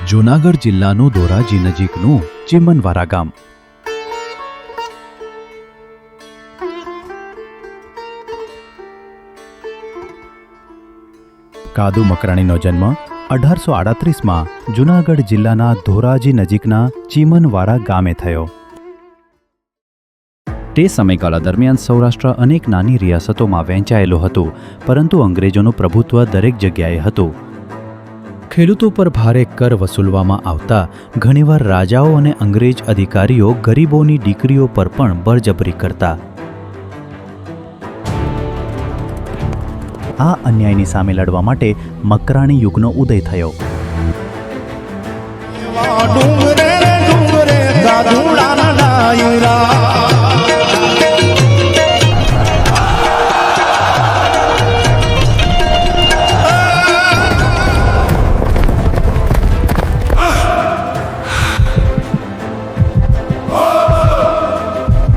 જૂનાગઢ જિલ્લાનું ધોરાજી નજીકનું ચીમનવારા ગામ. કાદુ મકરાણીનો જન્મ 1838માં જૂનાગઢ જિલ્લાના ધોરાજી નજીકના ચીમનવારા ગામે થયો. તે સમયગાળા દરમિયાન સૌરાષ્ટ્ર અનેક નાની રિયાસતોમાં વહેંચાયેલું હતું, પરંતુ અંગ્રેજોનું પ્રભુત્વ દરેક જગ્યાએ હતું. ખેડૂતો પર ભારે કર વસૂલવામાં આવતા ઘણીવાર રાજાઓ અને અંગ્રેજ અધિકારીઓ ગરીબોની દીકરીઓ પર પણ બળજબરી કરતા. આ અન્યાયની સામે લડવા માટે મકરાણી યુગનો ઉદય થયો.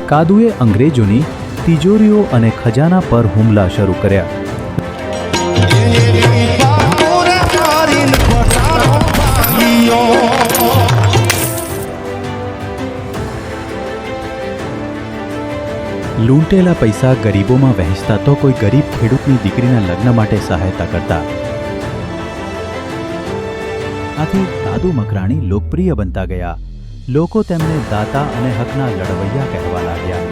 કાદુએ અંગ્રેજોની તિજોરીઓ અને ખજાના પર હુમલા શરૂ કર્યા. લૂંટેલા પૈસા ગરીબોમાં વહેંચતા તો કોઈ ગરીબ ખેડૂતની દીકરીના લગ્ન માટે સહાયતા કરતા. આથી કાદુ મકરાણી લોકપ્રિય બનતા ગયા. લોકો તેમને દાતા અને હકના લડવૈયા કહેવા લાગ્યા.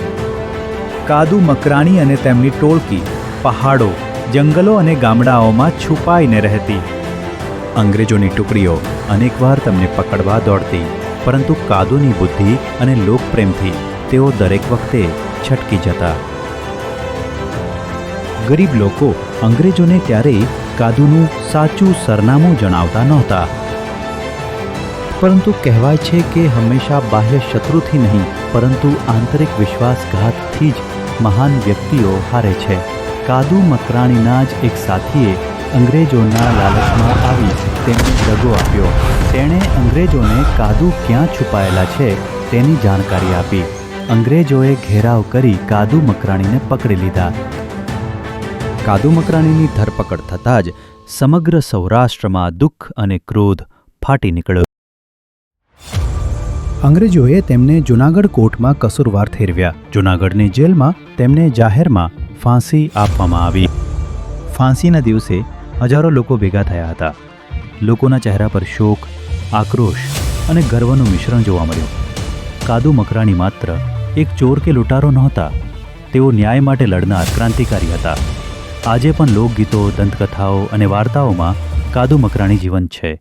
કાદુ મકરાણી અને તેમની ટોળકી પહાડો, જંગલો અને ગામડાઓમાં છુપાઈને રહેતી. અંગ્રેજોની ટુકડીઓ અનેકવાર તેમને પકડવા દોડતી, પરંતુ કાદુની બુદ્ધિ અને લોકપ્રેમથી તેઓ દરેક વખતે છટકી જતા. ગરીબ લોકો અંગ્રેજોને ક્યારેય કાદુનું સાચું સરનામું જણાવતા નહોતા, પરંતુ કહેવાય છે કે હંમેશા બાહ્ય શત્રુથી નહીં, પરંતુ આંતરિક વિશ્વાસઘાતથી જ મહાન વ્યક્તિઓ હારે છે. કાદુ મકરાણીના જ એક સાથીએ અંગ્રેજોના લાલચમાં આવી તેમને દગો આપ્યો. તેણે અંગ્રેજોને કાદુ ક્યાં છુપાયેલા છે તેની જાણકારી આપી. અંગ્રેજોએ ઘેરાવ કરી કાદુ મકરાણીને પકડી લીધા. કાદુ મકરાણીની ધરપકડ થતાં જ સમગ્ર સૌરાષ્ટ્રમાં દુઃખ અને ક્રોધ ફાટી નીકળ્યો. અંગ્રેજોએ તેમને જૂનાગઢ કોર્ટમાં કસૂરવાર ઠેરવ્યા. જૂનાગઢની જેલમાં તેમને જાહેરમાં ફાંસી આપવામાં આવી. ફાંસીના દિવસે હજારો લોકો ભેગા થયા હતા. લોકોના ચહેરા પર શોક, આક્રોશ અને ગર્વનું મિશ્રણ જોવા મળ્યું. કાદુ મકરાણી માત્ર એક ચોર કે લૂંટારો નહોતા, તેઓ ન્યાય માટે લડનાર ક્રાંતિકારી હતા. આજે પણ લોકગીતો, દંતકથાઓ અને વાર્તાઓમાં કાદુ મકરાણી જીવંત છે.